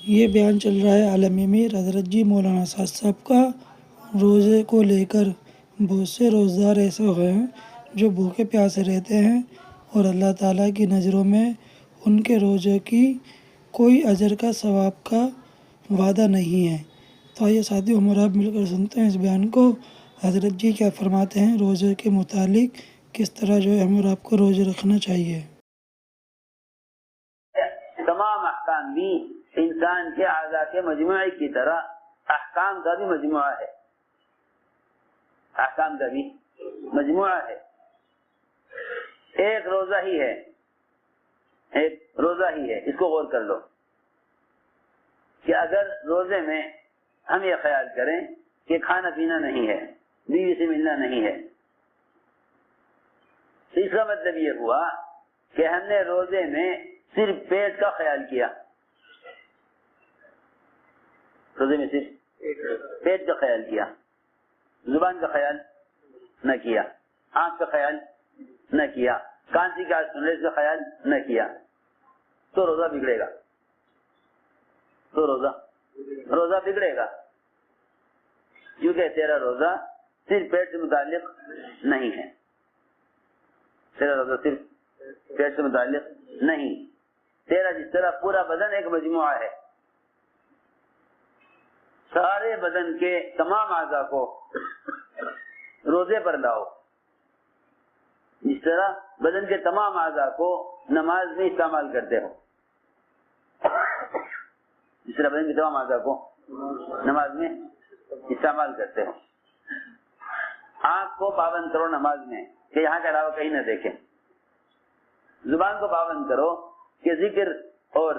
یہ بیان چل رہا ہے عالم میر حضرت جی مولانا سعد صاحب کا روزے کو لے کر۔ بہت سے روزدار ایسے ہوئے ہیں جو بھوکے پیاسے رہتے ہیں اور اللہ تعالیٰ کی نظروں میں ان کے روزے کی کوئی اجر کا ثواب کا وعدہ نہیں ہے۔ تو آئیے ساتھیو ہم اور آپ مل کر سنتے ہیں اس بیان کو، حضرت جی کیا فرماتے ہیں روزے کے متعلق، کس طرح جو ہے ہم اور آپ کو روزے رکھنا چاہیے۔ تمام احکام بھی انسان کے اعضاء کے مجموعے کی طرح احکام کا بھی مجموعہ ہے، احکام کا بھی مجموعہ ہے۔ ایک روزہ ہی ہے، ایک روزہ ہی ہے۔ اس کو غور کر لو کہ اگر روزے میں ہم یہ خیال کریں کہ کھانا پینا نہیں ہے، بیوی سے ملنا نہیں ہے، تو اس کا مطلب یہ ہوا کہ ہم نے روزے میں صرف پیٹ کا خیال کیا، روزے میں صرف پیٹ کا خیال کیا، زبان کا خیال نہ کیا، آنکھ کا خیال نہ کیا، کان کی سننے کا خیال نہ کیا، تو روزہ بگڑے گا، تو روزہ بگڑے گا، کیونکہ تیرا روزہ صرف پیٹ سے متعلق نہیں ہے، تیرا روزہ صرف پیٹ سے متعلق نہیں، تیرا جس طرح پورا بدن ایک مجموعہ ہے، سارے بدن کے تمام اعضاء کو روزے پر لاؤ، جس طرح بدن کے تمام اعضاء کو نماز میں استعمال کرتے ہو، جس طرح بدن کے تمام اعضاء کو نماز میں استعمال کرتے ہو۔ آنکھ کو پابند کرو نماز میں کہ یہاں کے علاوہ کہیں نہ دیکھیں، زبان کو پابند کرو کہ ذکر اور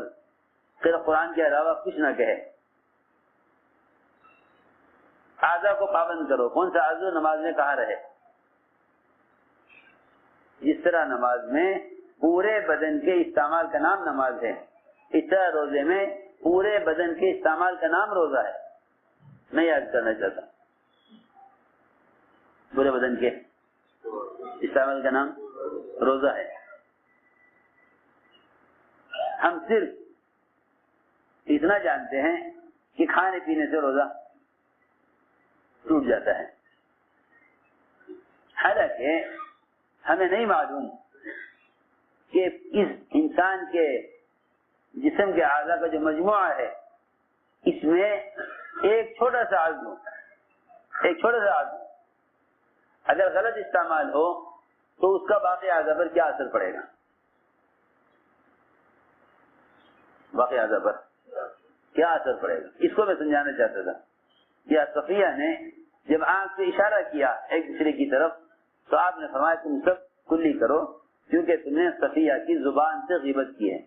قرآن کے علاوہ کچھ نہ کہے، اعضاء کو پابند کرو، کون سا عضو نماز میں کہاں رہے۔ جس طرح نماز میں پورے بدن کے استعمال کا نام نماز ہے، اس طرح روزے میں پورے بدن کے استعمال کا نام روزہ ہے۔ میں یاد کرنا چاہتا ہوں، پورے بدن کے استعمال کا نام روزہ ہے۔ ہم صرف اتنا جانتے ہیں کہ کھانے پینے سے روزہ ٹوٹ جاتا ہے، حالانکہ ہمیں نہیں معلوم کہ اس انسان کے جسم کے اعضاء کا جو مجموعہ ہے، اس میں ایک چھوٹا سا عضو اگر غلط استعمال ہو تو اس کا باقی اعضاء پر کیا اثر پڑے گا، باقی اعضاء پر کیا اثر پڑے گا، اس کو میں سمجھانا چاہتا تھا۔ یا صفیہ نے جب آنکھ سے اشارہ کیا ایک دوسرے کی طرف تو آپ نے فرمایا تم سب کلی کرو، کیونکہ تم نے صفیہ کی زبان سے غیبت کی ہے۔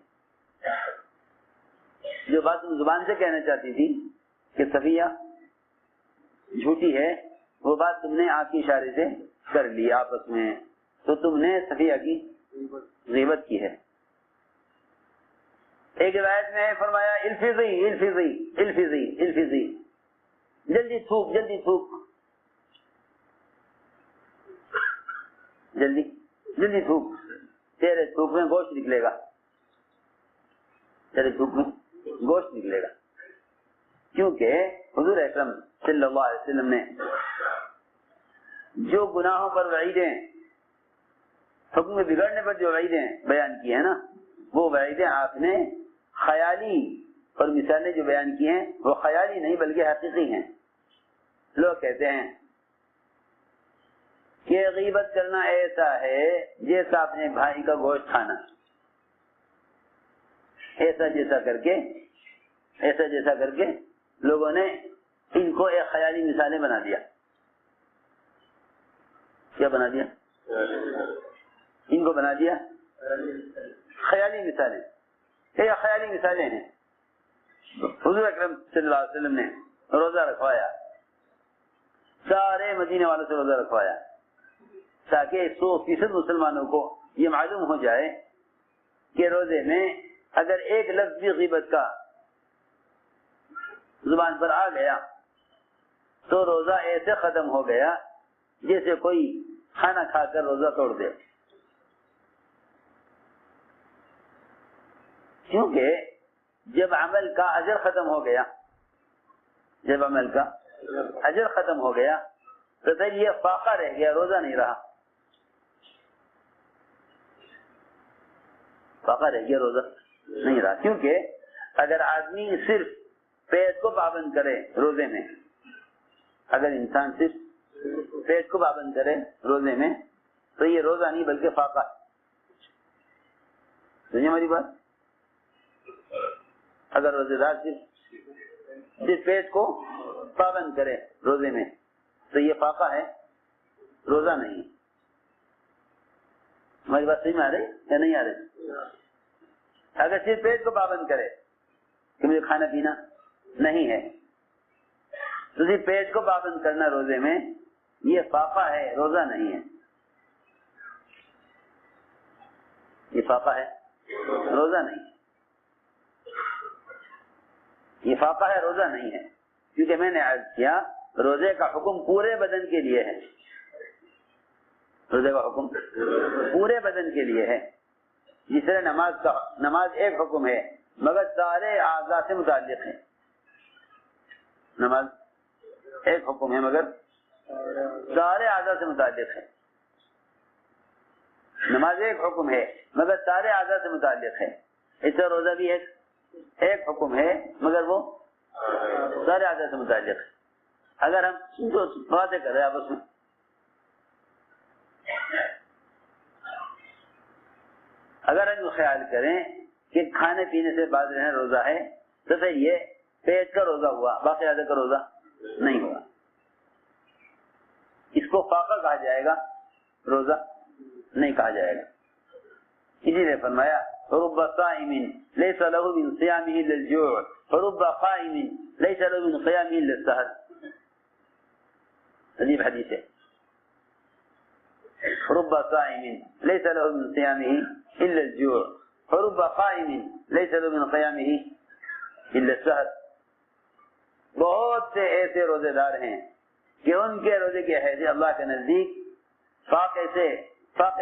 جو بات تم زبان سے کہنا چاہتی تھی کہ صفیہ جھوٹی ہے، وہ بات تم نے آنکھ کے اشارے سے کر لی آپس میں، تو تم نے صفیہ کی غیبت کی ہے۔ ایک روایت میں فرمایا الفظی الفظی الفظی الفظی، جلدی تھوک جلدی تھوک، جلدی جلدی تھوک، تیرے تھوک میں گوشت نکلے گا، تیرے تھوک میں گوشت نکلے گا۔ کیونکہ حضور اکرم صلی اللہ علیہ وسلم نے جو گناہوں پر وعیدیں، حکم میں بگڑنے پر جو وعیدیں بیان کی ہیں نا، وہ وعیدیں آپ نے خیالی اور مثالیں جو بیان کی ہیں وہ خیالی نہیں بلکہ حقیقی ہیں۔ لوگ کہتے ہیں کہ غیبت کرنا ایسا ہے جیسا اپنے بھائی کا گوشت کھانا، ایسا جیسا کر کے لوگوں نے ان کو ایک خیالی مثالیں بنا دیا۔ کیا بنا دیا؟ ان کو بنا دیا خیالی مثالیں، یہ خیالی مثالیں ہیں۔ حضور اکرم صلی اللہ علیہ وسلم نے روزہ رکھوایا، سارے مدینے والوں سے روزہ رکھوایا تاکہ 100% مسلمانوں کو یہ معلوم ہو جائے کہ روزے میں اگر ایک لفظ بھی غیبت کا زبان پر آ گیا تو روزہ ایسے ختم ہو گیا جیسے کوئی کھانا کھا کر روزہ توڑ دے۔ کیونکہ جب عمل کا اجر ختم ہو گیا، جب عمل کا اجر ختم ہو گیا تو پھر یہ فاقہ رہ گیا، روزہ نہیں رہا، فاقہ رہ گیا، روزہ نہیں رہا. کیونکہ اگر آدمی صرف پیٹ کو پابند کرے روزے میں، اگر انسان صرف پیٹ کو پابند کرے روزے میں تو یہ روزہ نہیں بلکہ فاقہ ہے. سمجھے ہماری بات؟ اگر روزے دار صرف پیٹ کو پابند کرے روزے میں تو یہ فاقہ ہے، روزہ نہیں. ہماری بات صحیح میں آ رہی یا نہیں آ رہی؟ اگر صرف پیٹ کو پابند کرے کہ مجھے کھانا پینا نہیں ہے تو صرف پیٹ کو پابند کرنا روزے میں یہ فاقہ ہے، روزہ نہیں ہے. یہ فاقہ ہے، روزہ نہیں. یہ فاقہ ہے، روزہ نہیں ہے. کیونکہ میں نے عرض کیا روزے کا حکم پورے بدن کے لیے ہے، روزے کا حکم پورے بدن کے لیے ہے. جس طرح نماز ایک حکم ہے مگر سارے اعضاء سے متعلق ہے. نماز ایک حکم ہے مگر سارے اعضاء سے متعلق ہے. نماز ایک حکم ہے مگر سارے اعضاء سے متعلق ہے. اس طرح روزہ بھی ایک حکم ہے مگر وہ سارے اعضاء سے متعلق ہے. اگر ہم باتیں کر رہے ہیں آپس میں، اگر ہم خیال کریں کہ کھانے پینے سے باز رہنا روزہ ہے تو پھر یہ پیٹ کا روزہ ہوا، باقی اعضاء کا روزہ نہیں ہوا. اس کو فاقہ کہا جائے گا، روزہ نہیں کہا جائے گا. اسی لیے فرمایا رب صائم ليس له من صيامه الا الجوع ورب قائم ليس له من قيامه الا السهر. عجیب حدیث ہے. رب صائم ليس له من صيامه الا الجوع ورب قائم ليس له من قيامه الا السهر. بہت سے ایسے روزے دار ہیں کہ ان کے روزے کی حیثیت اللہ کے نزدیک فاقے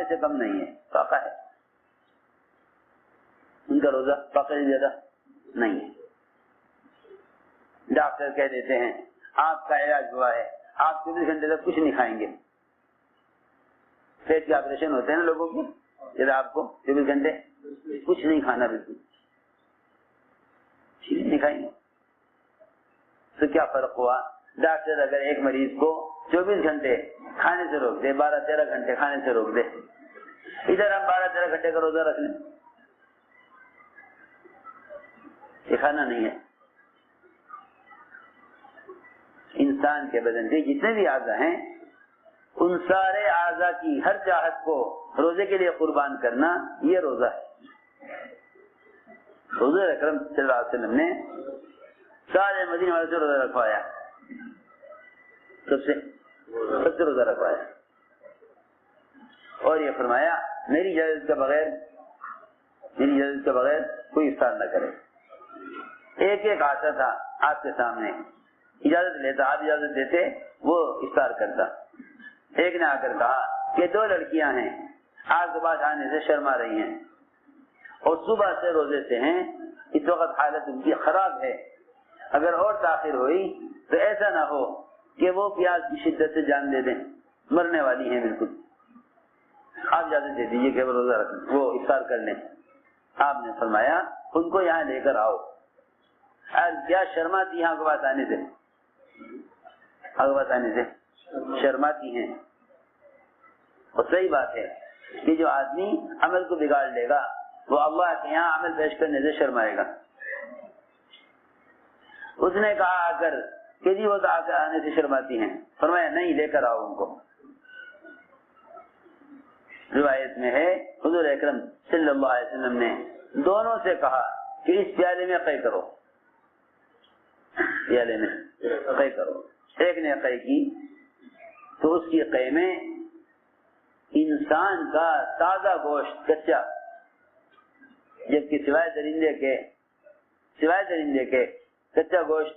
سے کم نہیں ہے، فاقہ ہے. ان کا روزہ فاقے سے زیادہ نہیں ہے. ڈاکٹر کہہ دیتے ہیں آپ کا علاج ہوا ہے، آپ 24 گھنٹے تک کچھ نہیں کھائیں گے. پیٹ کے آپریشن ہوتے ہیں نا لوگوں کے، جب آپ کو 24 گھنٹے کچھ نہیں کھانا، بالکل چیز نہیں کھائیں گے تو کیا فرق ہوا؟ ڈاکٹر اگر ایک مریض کو 24 گھنٹے کھانے سے روک دے، 12-13 گھنٹے کھانے سے روک دے، ادھر ہم 12-13 گھنٹے کا روزہ رکھ لیں، یہ کھانا نہیں ہے. انسان کے بدن کے جتنے بھی اعضاء ہیں ان سارے اعضاء کی ہر چاہت کو روزے کے لیے قربان کرنا یہ روزہ ہے. حضور اکرم صلی اللہ علیہ وسلم نے سارے مدینے والے سے روزہ رکھوایا، سب سے روزہ رکھوایا اور یہ فرمایا میری اجازت کے بغیر کوئی افطار نہ کرے. ایک آتا تھا آپ کے سامنے، اجازت لیتا، آپ اجازت دیتے، وہ افطار کرتا. ایک نے آ کر کہا کہ 2 لڑکیاں ہیں، آپ کے پاس آنے سے شرما رہی ہیں اور صبح سے روزے سے ہیں، اس وقت حالت ان کی خراب ہے، اگر اور تاخیر ہوئی تو ایسا نہ ہو کہ وہ پیاس کی شدت سے جان دے دیں، مرنے والی ہیں بالکل. آپ اجازت دے دیجیے کہ وہ روزہ رکھیں، وہ افطار کر لیں. آپ نے فرمایا ان کو یہاں لے کر آؤ. کیا شرماتی ہیں آپ کے پاس آنے سے شرماتی ہیں. اور صحیح بات ہے کہ جو آدمی عمل کو بگاڑ لے گا وہ اللہ کے یہاں عمل پیش کرنے سے شرمائے گا. اس نے کہا آ کر کہ جی وہ تو آ کر آنے سے شرماتی ہیں. فرمایا نہیں، لے کر آؤ ان کو. روایت میں ہے حضور اکرم صلی اللہ علیہ وسلم نے دونوں سے کہا کہ اس پیالے میں قے کرو، پیالے میں قے کرو. ایک نے قے کی تو اس کی قے میں انسان کا تازہ گوشت کچا، جبکہ سوائے درندے کے کچا گوشت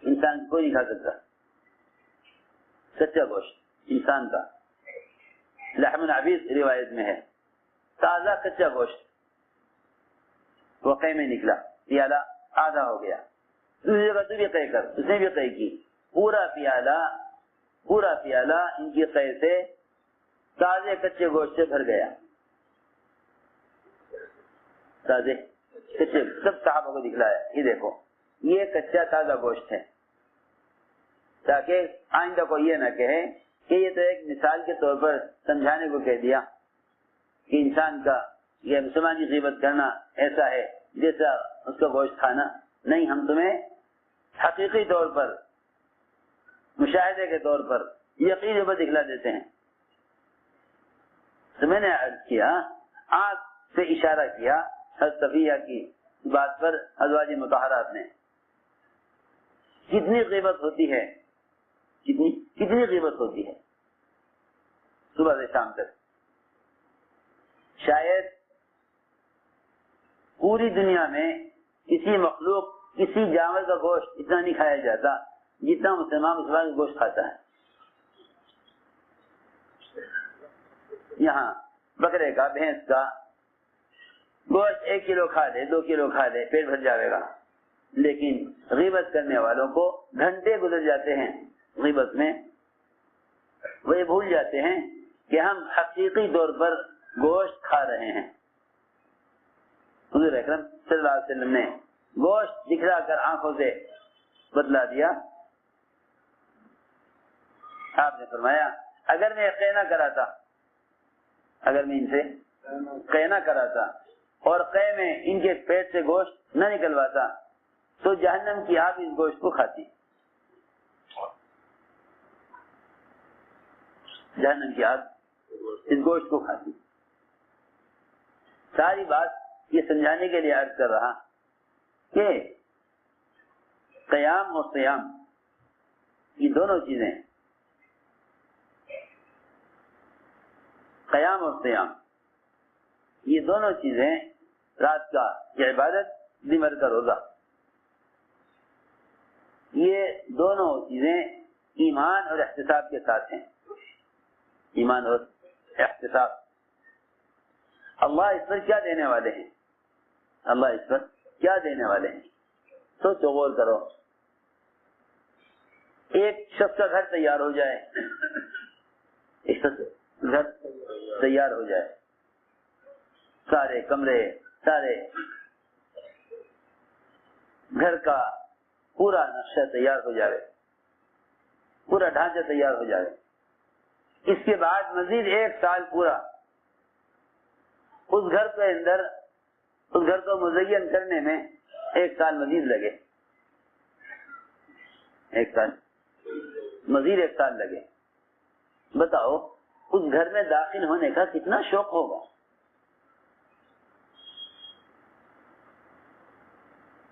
انسان کوئی نہیں کھا سکتا. کچا گوشت انسان کا لحم عبیس روایت میں ہے، تازہ کچا گوشت واقعی میں نکلا. پیالہ آدھا ہو گیا. دوسری جگہ تو بھی قے کر, اس نے بھی قے کی, پورا پیالہ ان کی قے سے تازے کچے گوشت سے بھر گیا. تازے کچے سب صحابہ کو دکھلایا, یہ دیکھو یہ کچا تازہ گوشت ہے, تاکہ آئندہ کو یہ نہ کہے کہ یہ تو ایک مثال کے طور پر سمجھانے کو کہہ دیا کہ انسان کا یہ مسلمان کی غیبت کرنا ایسا ہے جیسا اس کا گوشت کھانا. نہیں, ہم تمہیں حقیقی طور پر, مشاہدے کے طور پر یقین پر دکھلا دیتے ہیں. تو میں نے عرض کیا, آنکھ سے اشارہ کیا حضرت صفیہ کی بات پر ازواج مطہرات نے. کتنی غیبت ہوتی ہے, کتنی غیبت ہوتی ہے صبح سے شام تک. شاید پوری دنیا میں کسی مخلوق, کسی جانور کا گوشت اتنا نہیں کھایا جاتا جتنا مسلمان کا گوشت کھاتا ہے. یہاں بکرے کا, بھینس کا گوشت 1 کلو کھا لے, 2 کلو کھا لے, پیٹ بھر جاوے گا. لیکن غیبت کرنے والوں کو گھنٹے گزر جاتے ہیں غیبت میں, وہ یہ بھول جاتے ہیں کہ ہم حقیقی طور پر گوشت کھا رہے ہیں. حضور اکرم صلی اللہ علیہ وسلم نے گوشت دکھلا کر آنکھوں سے بتلا دیا. آپ نے فرمایا اگر میں قے نہ کراتا, اگر میں ان سے قے نہ کراتا اور قے میں ان کے پیٹ سے گوشت نہ نکلواتا تو جہنم کی آگ اس گوشت کو کھاتی. جہنم کی آگ اس گوشت کو کھاتی. ساری بات یہ سمجھانے کے لیے عرض کر رہا کہ قیام اور صیام یہ دونوں چیزیں, قیام اور صیام یہ دونوں چیزیں, رات کا یہ عبادت, دن بھر کا روزہ, یہ دونوں چیزیں ایمان اور احتساب کے ساتھ ہیں. ایمان اور احتساب. اللہ اس پر کیا دینے والے ہیں, اللہ اس پر کیا دینے والے ہیں, سوچو, غور کرو. ایک شخص کا گھر تیار ہو جائے, ایک شخص گھر تیار ہو جائے, سارے کمرے, سارے گھر کا پورا نقشہ تیار ہو جائے, پورا ڈھانچہ تیار ہو جائے. اس کے بعد مزید 1 سال پورا اس گھر کے اندر, اس گھر کو مزین کرنے میں 1 سال مزید لگے, 1 سال مزید 1 سال لگے. بتاؤ اس گھر میں داخل ہونے کا کتنا شوق ہوگا.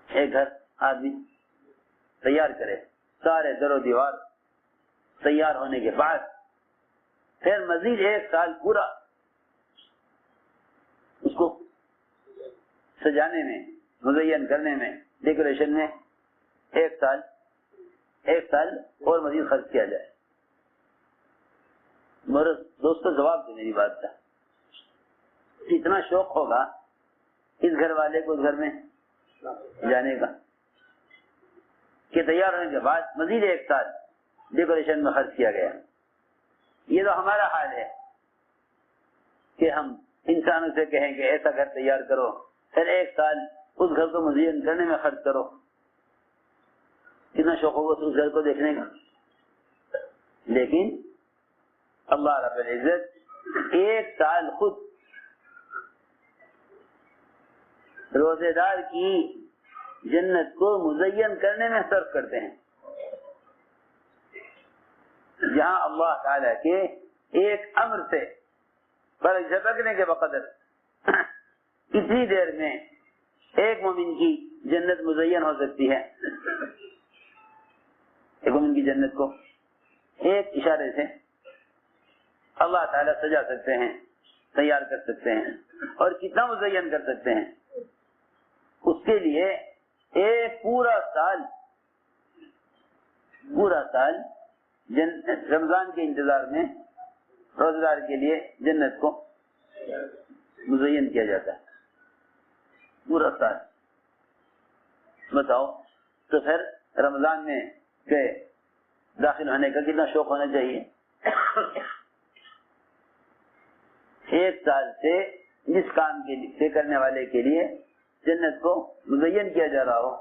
ایک گھر آدمی تیار کرے, سارے در و دیوار تیار ہونے کے بعد پھر مزید 1 سال پورا اس کو سجانے میں, مزین کرنے میں, ڈیکوریشن میں 1 سال اور مزید خرچ کیا جائے. میرے دوستو جواب دے میری بات کا. اتنا شوق ہوگا اس گھر والے کو اس گھر میں جانے کا کہ تیار ہونے کے بعد مزید 1 سال ڈیکوریشن میں خرچ کیا گیا. یہ تو ہمارا حال ہے کہ ہم انسانوں سے کہیں کہ ایسا گھر تیار کرو, پھر 1 سال اس گھر کو مزین کرنے میں خرچ کرو. کتنا شوق ہوگا اس گھر کو دیکھنے کا. لیکن اللہ رب العزت 1 سال خود روزے دار کی جنت کو مزین کرنے میں صرف کرتے ہیں, جہاں اللہ تعالی کے ایک امر سے برق جھپکنے کے بقدر اتنی دیر میں ایک مومن کی جنت مزین ہو سکتی ہے. ایک مومن کی جنت کو ایک اشارے سے اللہ تعالیٰ سجا سکتے ہیں, تیار کر سکتے ہیں, اور کتنا مزین کر سکتے ہیں. اس کے لیے ایک پورا سال رمضان کے انتظار میں روزگار کے لیے جنت کو مزین کیا جاتا ہے. پورا سال بتاؤ تو پھر رمضان میں کے داخل ہونے کا کتنا شوق ہونا چاہیے. ایک سال سے جس کام کے لیے کرنے والے کے لیے جنت کو مزین کیا جا رہا ہو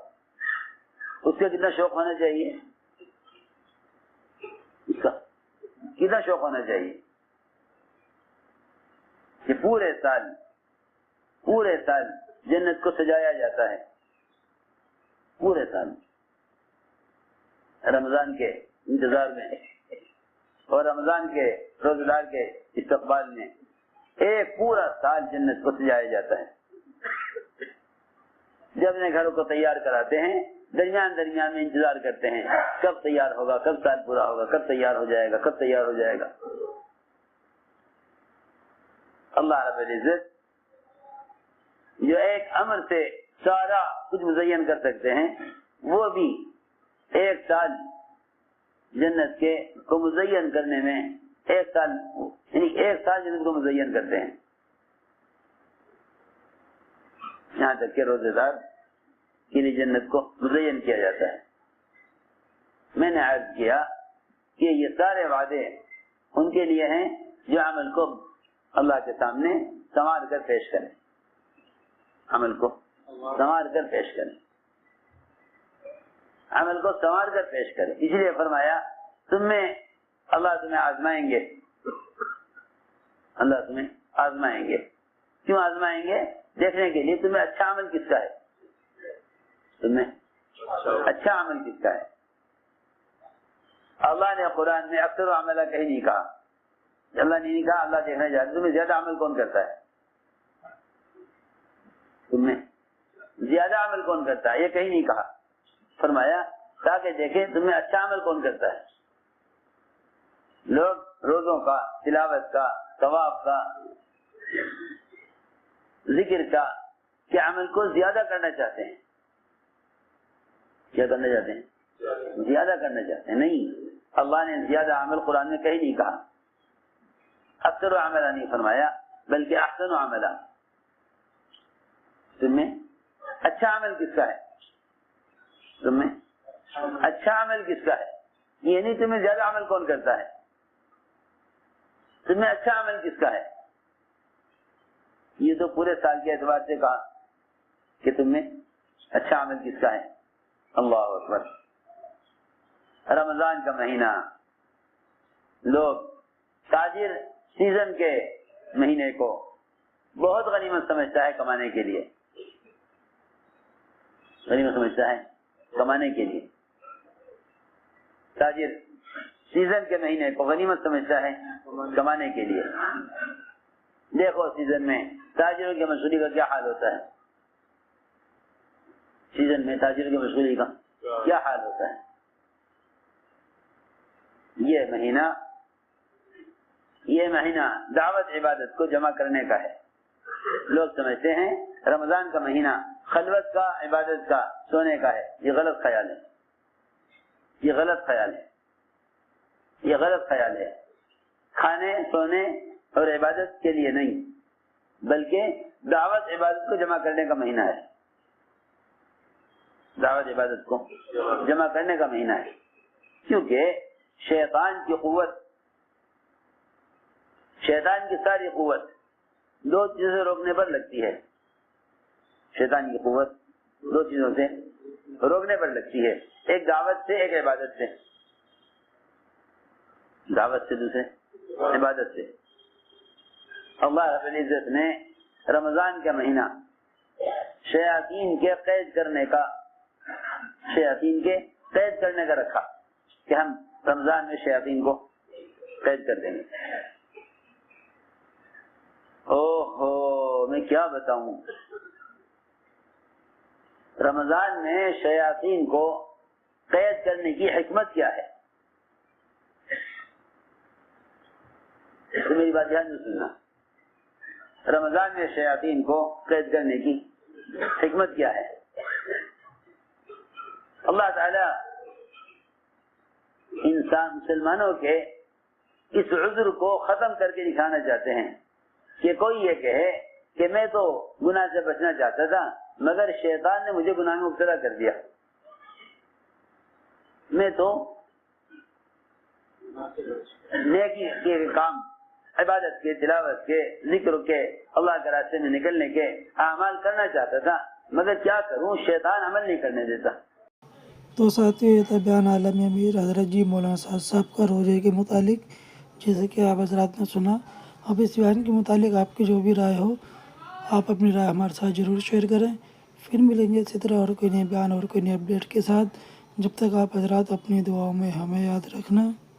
اس کا کتنا شوق ہونا چاہیے, اس کا کتنا شوق ہونا چاہیے کہ پورے سال جنت کو سجایا جاتا ہے, پورے سال رمضان کے انتظار میں اور رمضان کے روزہ دار کے استقبال میں ایک پورا سال جنت کو سجایا جاتا ہے. جب اپنے گھروں کو تیار کراتے ہیں درمیان میں انتظار کرتے ہیں کب تیار ہوگا, کب سال پورا ہوگا, کب تیار ہو جائے گا, کب تیار ہو جائے گا. اللہ رب العزت جو ایک عمل سے سارا کچھ مزین کر سکتے ہیں وہ بھی ایک سال جنت کے کو مزین کرنے میں ایک سال جنت کو مزین کرتے ہیں. یہاں تک کہ روزے دار کے لیے جنت کو مزین کیا جاتا ہے. میں نے عرض کیا کہ یہ سارے وعدے ان کے لیے ہیں جو عمل کو اللہ کے سامنے سنوار کر پیش کریں, عمل کو سنوار کر پیش کریں, عمل کو سنوار کر پیش کریں. اس لیے فرمایا اللہ تمہیں آزمائیں گے, اللہ تمہیں آزمائیں گے. کیوں آزمائیں گے؟ دیکھنے کے لیے تمہیں اچھا عمل کس کا ہے, تمہیں اچھا عمل کس کا ہے. اللہ نے قرآن میں اکثر و عملہ کہیں نہیں کہا, اللہ نے نہیں کہا اللہ دیکھنا چاہتا تمہیں زیادہ عمل کون کرتا ہے, تمہیں زیادہ عمل کون کرتا ہے یہ کہیں نہیں کہا. فرمایا تاکہ دیکھیں تمہیں اچھا عمل کون کرتا ہے. لوگ روزوں کا, تلاوت کا, طواف کا, ذکر کا کہ عمل کو زیادہ کرنا چاہتے ہیں. کیا کرنا چاہتے ہیں؟ زیادہ کرنا چاہتے ہیں. نہیں, اللہ نے زیادہ عمل قرآن میں کہیں نہیں کہا, اکثر و عملہ نہیں فرمایا بلکہ احسن و عملہ. تمہیں اچھا عمل کس کا ہے, تمہیں اچھا عمل کس کا ہے, یہ نہیں تمہیں زیادہ عمل کون کرتا ہے, تمہیں اچھا عمل کس کا ہے. یہ تو پورے سال کے اعتبار سے کہا کہ تمہیں اچھا عمل کس کا ہے. اللہ اکبر. رمضان کا مہینہ لوگ تاجر سیزن کے مہینے کو بہت غنیمت سمجھتا ہے کمانے کے لیے, غنیمت سمجھتا ہے کمانے کے لیے. تاجر سیزن کے مہینے کو غنیمت سمجھتا ہے کمانے کے لیے. دیکھو سیزن میں تاجروں کی مشغولی کا کیا حال ہوتا ہے, سیزن میں تاجروں کی مشغولی کا کیا حال ہوتا ہے. یہ مہینہ دعوت عبادت کو جمع کرنے کا ہے. لوگ سمجھتے ہیں رمضان کا مہینہ خلوت کا, عبادت کا, سونے کا ہے. یہ غلط خیال ہے, یہ غلط خیال ہے, یہ غلط خیال ہے. کھانے, سونے اور عبادت کے لیے نہیں بلکہ دعوت عبادت کو جمع کرنے کا مہینہ ہے. دعوت عبادت کو جمع کرنے کا مہینہ ہے. کیونکہ شیطان کی قوت, شیطان کی ساری قوت دو چیزوں سے روکنے پر لگتی ہے. شیطان کی قوت دو چیزوں سے روکنے پر لگتی ہے, ایک دعوت سے, ایک عبادت سے. دعوت سے, دوسرے عبادت سے. اللہ رب العزت نے رمضان کا مہینہ شیاطین کے قید کرنے کا رکھا کہ ہم رمضان میں شیاطین کو قید کر دیں گے. میں کیا بتاؤں, رمضان میں شیاطین کو قید کرنے کی حکمت کیا ہے. تو میری بات دھیان سے سننا, رمضان میں شیاطین کو قید کرنے کی حکمت کیا ہے. اللہ تعالی انسان مسلمانوں کے اس عذر کو ختم کر کے دکھانا چاہتے ہیں کہ کوئی یہ کہے کہ میں تو گناہ سے بچنا چاہتا تھا مگر شیطان نے مجھے گناہ میں مبتلا کر دیا. میں تو نیکی کے کام، عبادت کے، تلاوت کے، ذکر کے، اللہ کے راستے میں نکلنے کے اعمال کرنا چاہتا تھا، مگر کیا کروں، شیطان عمل نہیں کرنے دیتا. تو ساتھیوں، یہ تھا بیان عالم امیر حضرت جی مولانا سعد صاحب کا روزے کے متعلق، جیسے کہ آپ حضرات نے سنا. اب اس بیان کے متعلق آپ کی جو بھی رائے ہو، آپ اپنی رائے ہمارے ساتھ ضرور شیئر کریں. پھر ملیں گے اسی طرح اور کوئی نئے بیان اور کوئی نئے اپڈیٹ کے ساتھ. جب تک آپ حضرات اپنی دعاؤں میں ہمیں یاد رکھنا.